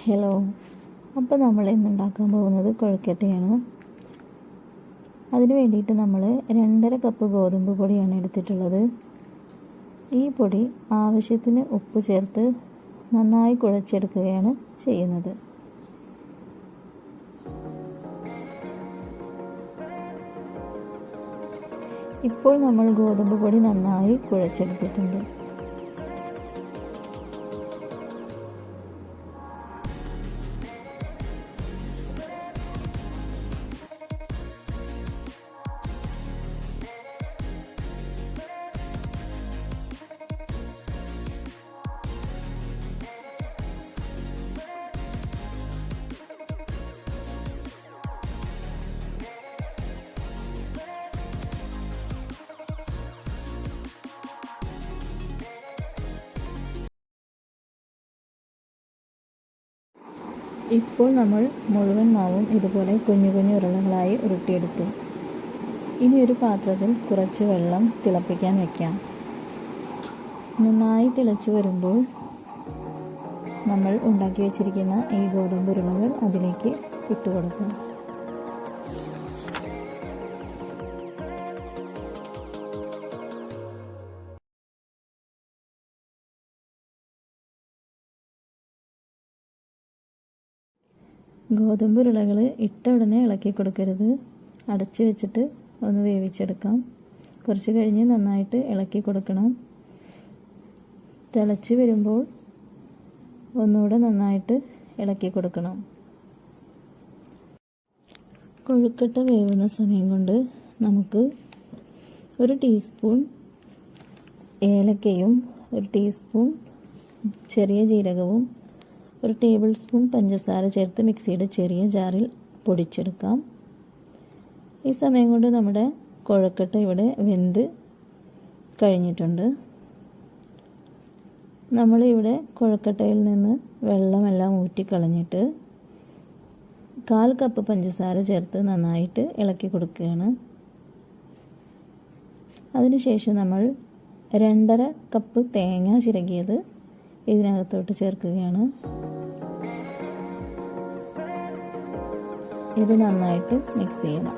Hello, അപ്പോൾ നമ്മൾ ഇന്ന് ഉണ്ടാക്കാൻ പോകുന്നത് കൊഴുക്കട്ടയാണ്. അതിന് വേണ്ടിയിട്ട് നമ്മൾ 2.5 കപ്പ് ഗോതമ്പ് പൊടിയാണ് എടുത്തിട്ടുള്ളത്. ഈ പൊടി ആവശ്യത്തിന് ഉപ്പ് ചേർത്ത് നന്നായി കുഴച്ചെടുക്കുകയാണ് ചെയ്യുന്നത്. ഇപ്പോൾ നമ്മൾ ഗോതമ്പ് പൊടി നന്നായി കുഴച്ചെടുത്തിട്ടുണ്ട്. ഇപ്പോൾ നമ്മൾ മുഴുവൻ മാവും ഇതുപോലെ കുഞ്ഞു കുഞ്ഞു ഉരുളകളായി ഉരുട്ടിയെടുത്തു. ഇനി ഒരു പാത്രത്തിൽ കുറച്ച് വെള്ളം തിളപ്പിക്കാൻ വയ്ക്കാം. നന്നായി തിളച്ച് വരുമ്പോൾ നമ്മൾ ഉണ്ടാക്കി വെച്ചിരിക്കുന്ന ഈ ഗോതമ്പ് ഉരുളകൾ അതിലേക്ക് ഇട്ട് കൊടുക്കാം. ഗോതമ്പ് ഉരുളകൾ ഇട്ട ഉടനെ ഇളക്കി കൊടുക്കരുത്. അടച്ചു വെച്ചിട്ട് ഒന്ന് വേവിച്ചെടുക്കാം. കുറച്ച് കഴിഞ്ഞ് നന്നായിട്ട് ഇളക്കി കൊടുക്കണം. തിളച്ച് വരുമ്പോൾ ഒന്നുകൂടെ നന്നായിട്ട് ഇളക്കി കൊടുക്കണം. കൊഴുക്കട്ട വേവുന്ന സമയം കൊണ്ട് നമുക്ക് 1 ടീസ്പൂൺ ഏലക്കയും 1 ടീസ്പൂൺ ചെറിയ ജീരകവും 1 ടേബിൾ സ്പൂൺ പഞ്ചസാര ചേർത്ത് മിക്സിയുടെ ചെറിയ ജാറിൽ പൊടിച്ചെടുക്കാം. ഈ സമയം കൊണ്ട് നമ്മുടെ കൊഴുക്കട്ട ഇവിടെ വെന്ത് കഴിഞ്ഞിട്ടുണ്ട്. നമ്മളിവിടെ കൊഴുക്കട്ടയിൽ നിന്ന് വെള്ളമെല്ലാം ഊറ്റിക്കളഞ്ഞിട്ട് 1/4 കപ്പ് പഞ്ചസാര ചേർത്ത് നന്നായിട്ട് ഇളക്കി കൊടുക്കുകയാണ്. അതിനുശേഷം നമ്മൾ 2.5 കപ്പ് തേങ്ങ ചിരകിയത് ഇതിനകത്തോട്ട് ചേർക്കുകയാണ്. ഇത് നന്നായിട്ട് മിക്സ് ചെയ്യണം.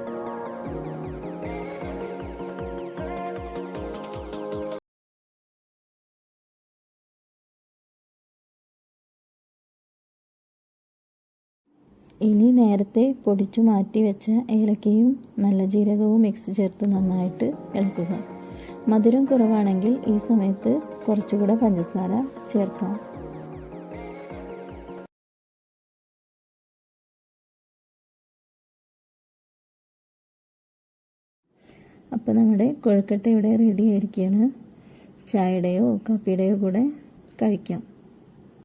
ഇനി നേരത്തെ പൊടിച്ചു മാറ്റി വെച്ച ഏലക്കയും നല്ല ജീരകവും മിക്സ് ചേർത്ത് നന്നായിട്ട് ഇളക്കുക. മധുരം കുറവാണെങ്കിൽ ഈ സമയത്ത് കുറച്ചുകൂടെ പഞ്ചസാര ചേർക്കാം. അപ്പോൾ നമ്മുടെ കൊഴുക്കട്ട ഇവിടെ റെഡി ആയിരിക്കുകയാണ്. ചായയുടെയോ കാപ്പിയുടെയോ കൂടെ കഴിക്കാം.